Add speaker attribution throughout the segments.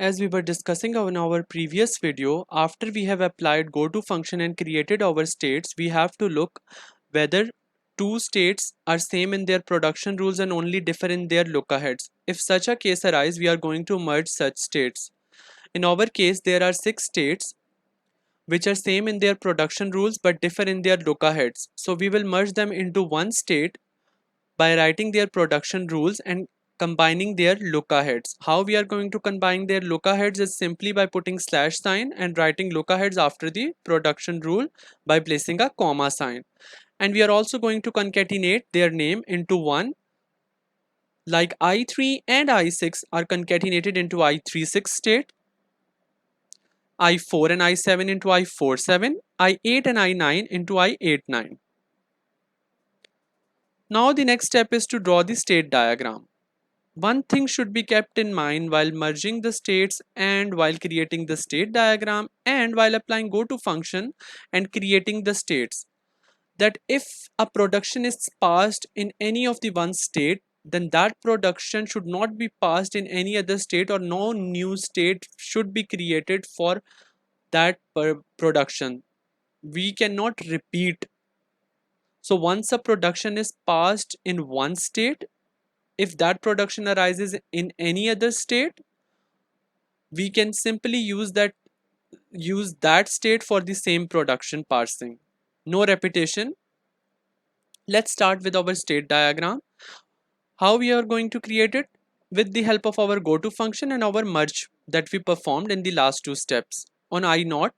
Speaker 1: As we were discussing in our previous video, after we have applied goto function and created our states, we have to look whether two states are same in their production rules and only differ in their lookaheads. If such a case arises, we are going to merge such states. In our case, there are 6 states which are same in their production rules but differ in their lookaheads. So we will merge them into one state by writing their production rules and combining their lookaheads. How we are going to combine their lookaheads is simply by putting slash sign and writing lookaheads after the production rule by placing a comma sign. And we are also going to concatenate their name into one, like I3 and I6 are concatenated into I36 state, I4 and I7 into I47, I8 and I9 into I89. Now the next step is to draw the state diagram. One thing should be kept in mind while merging the states and while creating the state diagram and while applying goto function and creating the states, that if a production is passed in any of the one state, then that production should not be passed in any other state, or no new state should be created for that production. We cannot repeat. So once a production is passed in one state, if that production arises in any other state, we can simply use that state for the same production parsing. No repetition. Let's start with our state diagram. How we are going to create it? With the help of our goto function and our merge that we performed in the last two steps. On I0,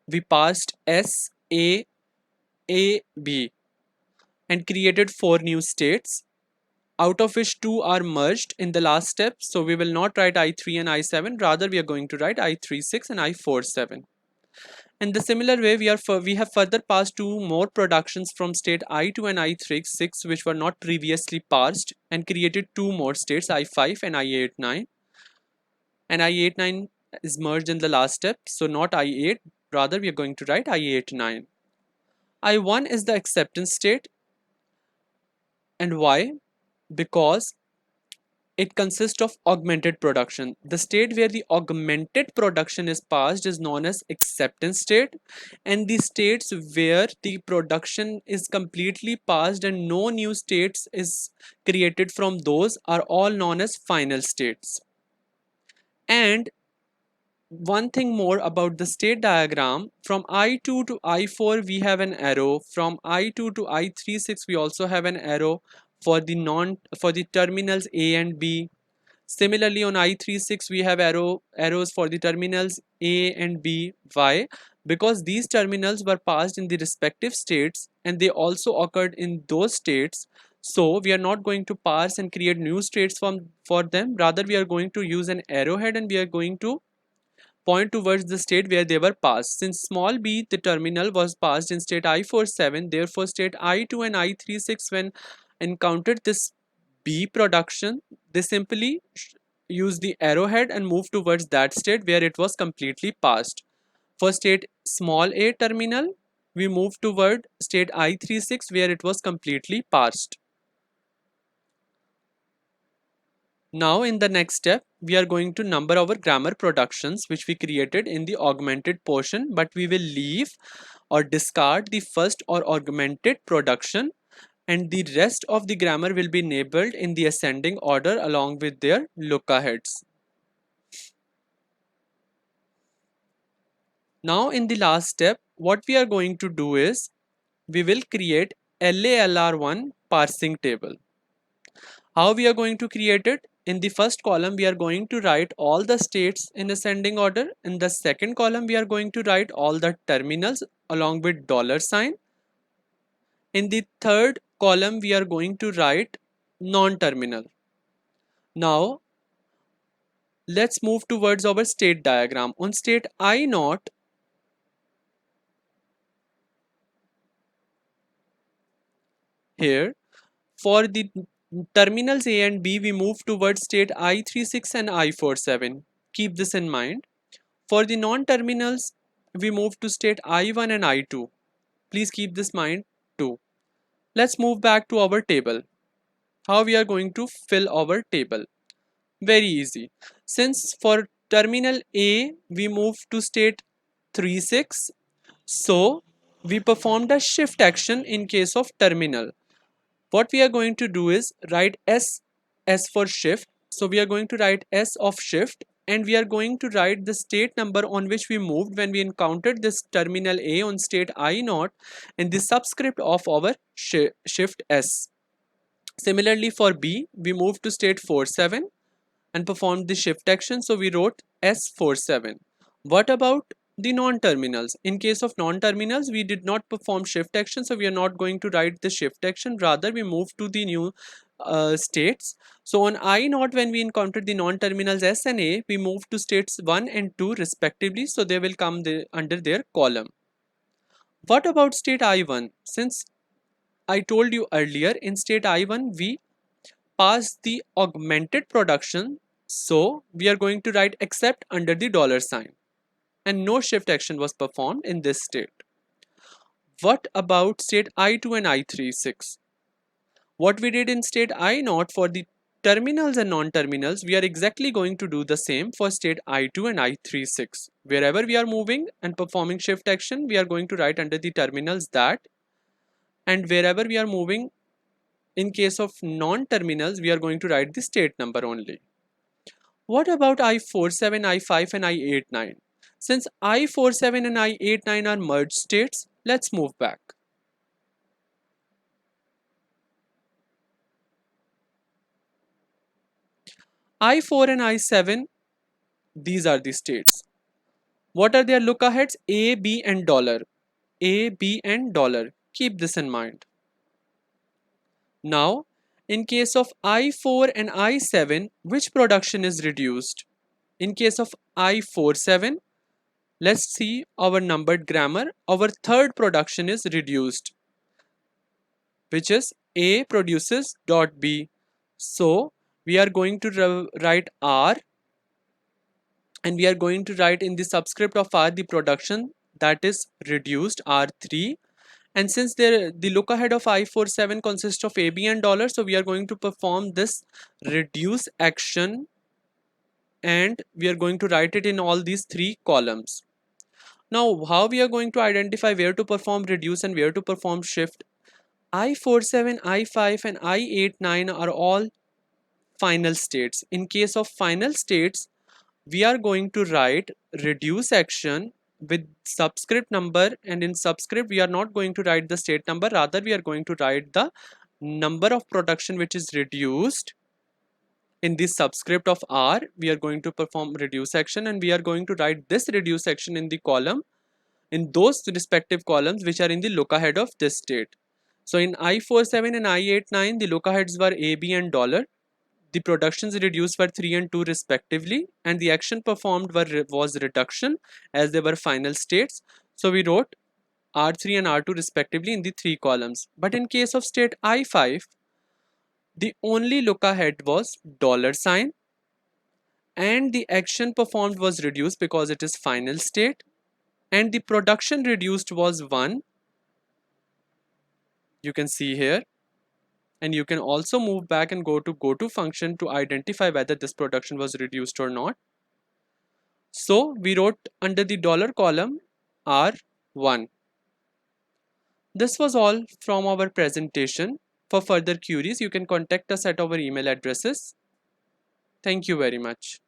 Speaker 1: we passed S, A, B and created 4 new states, out of which 2 are merged in the last step. So we will not write I3 and I7, rather we are going to write I36 and I47. In the similar way, we have further passed 2 more productions from state I2 and I36 which were not previously parsed and created 2 more states, I5 and I89. And I89 is merged in the last step, so not I8, rather we are going to write I89. I1 is the acceptance state. And why? Because it consists of augmented production. The state where the augmented production is passed is known as acceptance state, and the states where the production is completely passed and no new states is created from those are all known as final states. And one thing more about the state diagram, from I2 to I4 we have an arrow, from I2 to I36 we also have an arrow for the terminals A and B. Similarly, on I36 we have arrows for the terminals A and B. Why? Because these terminals were passed in the respective states and they also occurred in those states. So we are not going to parse and create new states for them. Rather, we are going to use an arrowhead and we are going to point towards the state where they were passed. Since small b, the terminal, was passed in state I47, therefore state I2 and I36, when encountered this B production, they simply use the arrowhead and move towards that state where it was completely passed. For state small a terminal, we move toward state I36 where it was completely passed. Now in the next step, we are going to number our grammar productions which we created in the augmented portion, but we will leave or discard the first or augmented production, and the rest of the grammar will be labeled in the ascending order along with their lookaheads. Now in the last step, what we are going to do is we will create LALR1 parsing table. How we are going to create it? In the first column we are going to write all the states in ascending order. In the second column we are going to write all the terminals along with $sign. In the third column we are going to write non-terminal. Now let's move towards our state diagram. On state I0, here for the terminals A and B we move towards state I36 and I47. Keep this in mind. For the non-terminals we move to state I1 and I2. Please keep this in mind too. Let's move back to our table. How we are going to fill our table? Very easy. Since for terminal A, we move to state 36. So we performed a shift action in case of terminal. What we are going to do is write S for shift. So we are going to write S of shift, and we are going to write the state number on which we moved when we encountered this terminal A on state I naught in the subscript of our shift S. Similarly for B, we moved to state 47 and performed the shift action, so we wrote S47. What about the non-terminals? In case of non-terminals, we did not perform shift action, so we are not going to write the shift action, rather we move to the new states. So on I naught, when we encountered the non-terminals S and A, we move to states 1 and 2 respectively, so they will come under their column. What about state I1? Since I told you earlier, in state I1 we pass the augmented production, so we are going to write except under the dollar sign, and no shift action was performed in this state. What about state I2 and I36? What we did in state I naught for the terminals and non-terminals, we are exactly going to do the same for state I2 and I36. Wherever we are moving and performing shift action, we are going to write under the terminals that, and wherever we are moving in case of non-terminals, we are going to write the state number only. What about I47, I5 and I89? Since I47 and I89 are merged states, let's move back. I4 and I7, these are the states. What are their look aheads? A, B and dollar. A, B and dollar. Keep this in mind. Now, in case of I4 and I7, which production is reduced? In case of I47, let's see our numbered grammar. Our third production is reduced, which is A produces dot B. So we are going to write R, and we are going to write in the subscript of R the production that is reduced, R3. And since the look ahead of I47 consists of AB and dollar, so we are going to perform this reduce action, and we are going to write it in all these three columns. Now, how we are going to identify where to perform reduce and where to perform shift? I47, I5 and I89 are all final states. In case of final states, we are going to write reduce action with subscript number, and in subscript we are not going to write the state number, rather we are going to write the number of production which is reduced. In this subscript of R, we are going to perform reduce action, and we are going to write this reduce action in the column, in those respective columns which are in the look ahead of this state. So in I47 and I89, the look aheads were AB and dollar. The productions reduced were 3 and 2 respectively, and the action performed was reduction, as they were final states. So we wrote R3 and R2 respectively in the three columns. But in case of state I5, the only look ahead was dollar sign, and the action performed was reduced because it is final state, and the production reduced was 1. You can see here, and you can also move back and go to function to identify whether this production was reduced or not. So we wrote under the dollar column R1. This was all from our presentation. For further queries, you can contact us at our email addresses. Thank you very much.